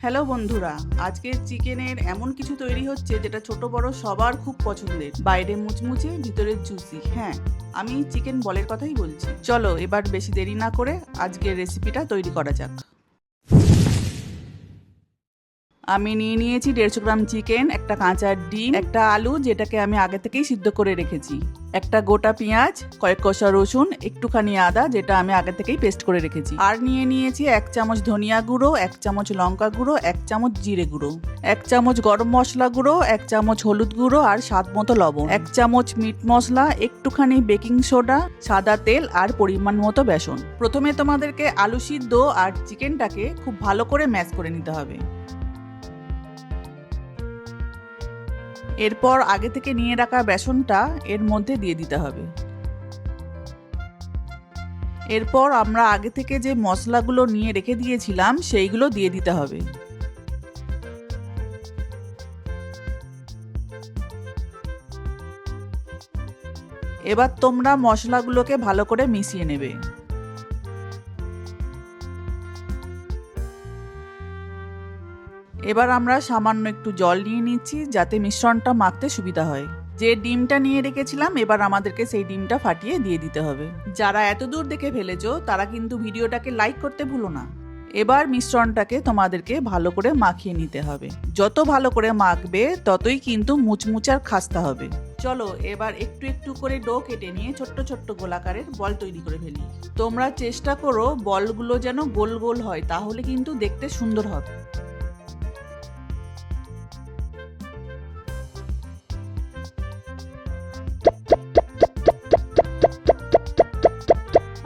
Hello বন্ধুরা, আজকে চিকেনের এমন কিছু তৈরি হচ্ছে যেটা ছোট বড় সবার খুব পছন্দের। বাইরে মুচমুচে, ভিতরে জুসি। হ্যাঁ, আমি চিকেন বলের কথাই বলছি। চলো এবার বেশি দেরি না করে আজকের রেসিপিটা তৈরি করা যাক। আমি নিয়ে নিয়েছি 150 গ্রাম চিকেন, একটা কাঁচা ডিম, একটা আলু যেটাকে আমি আগে থেকেই সিদ্ধ করে রেখেছি, একটা গোটা পেঁয়াজ, কয়েক কোয়া রসুন, একটুখানি আদা যেটা আমি আগে থেকেই পেস্ট করে রেখেছি, আর নিয়ে নিয়েছি 1 চামচ ধনিয়া গুঁড়ো, 1 চামচ লঙ্কা গুঁড়ো, 1 চামচ জিরে গুঁড়ো, 1 চামচ গরম মশলা গুঁড়ো, 1 চামচ হলুদ গুঁড়ো আর স্বাদ মতো লবণ, 1 চামচ মিট মশলা, একটুখানি বেকিং সোডা, সাদা তেল আর পরিমাণ মতো বেসন। প্রথমে তোমাদেরকে আলু সিদ্ধ আর চিকেনটাকে খুব ভালো করে ম্যাশ করে নিতে হবে। এরপর আগে থেকে নিয়ে রাখা বেসনটা এর মধ্যে দিয়ে দিতে হবে। এরপর আমরা আগে থেকে যে মশলাগুলো নিয়ে রেখে দিয়েছিলাম সেইগুলো দিয়ে দিতে হবে। এবার তোমরা মশলাগুলোকে ভালো করে মিশিয়ে নেবে। এবার আমরা সামান্য একটু জল নিয়ে নিচ্ছি যাতে মিশ্রণটা মাখতে সুবিধা হয়। যে ডিমটা নিয়ে রেখেছিলাম এবার আমাদেরকে সেই ডিমটা ফাটিয়ে দিয়ে দিতে হবে। যারা এত দূর দেখে ফেলেছো তারা কিন্তু ভিডিওটাকে লাইক করতে ভুলো না। এবার মিশ্রণটাকে তোমাদেরকে ভালো করে মাখিয়ে নিতে হবে। যত ভালো করে মাখবে ততই কিন্তু মুচমুচার খাস্তা হবে। চলো এবার একটু একটু করে ডো কেটে নিয়ে ছোট্ট ছোট্ট গোলাকারের বল তৈরি করে ফেলি। তোমরা চেষ্টা করো বলগুলো যেন গোল গোল হয়, তাহলে কিন্তু দেখতে সুন্দর হবে।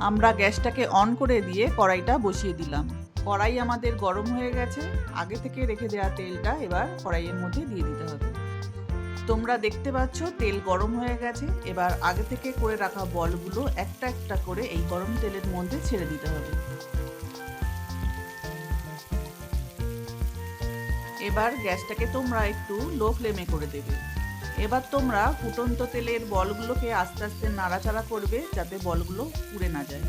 আমরা গ্যাসটাকে অন করে দিয়ে কড়াইটা বসিয়ে দিলাম। কড়াই আমাদের গরম হয়ে গেছে। আগে থেকে রেখে দেওয়া তেলটা এবার কড়াইয়ের মধ্যে দিয়ে দিতে হবে। তোমরা দেখতে পাচ্ছ তেল গরম হয়ে গেছে। এবার আগে থেকে করে রাখা বলগুলো একটা একটা করে এই গরম তেলের মধ্যে ছেড়ে দিতে হবে। এবার গ্যাসটাকে তোমরা একটু লো ফ্লেমে করে দেবে। এবার তোমরা ফুটন্ত তেলের বলগুলোকে আস্তে আস্তে নাড়াচাড়া করবে যাতে বলগুলো পুড়ে না যায়।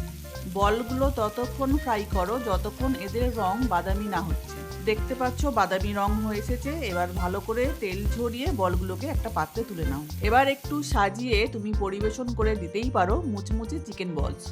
বলগুলো ততক্ষণ ফ্রাই করো যতক্ষণ এদের রং বাদামি না হচ্ছে। দেখতে পাচ্ছ বাদামি রং হয়ে এসেছে। এবার ভালো করে তেল ঝরিয়ে বলগুলোকে একটা পাত্রে তুলে নাও। এবার একটু সাজিয়ে তুমি পরিবেশন করে দিতেই পারো মুচমুচে চিকেন বলস।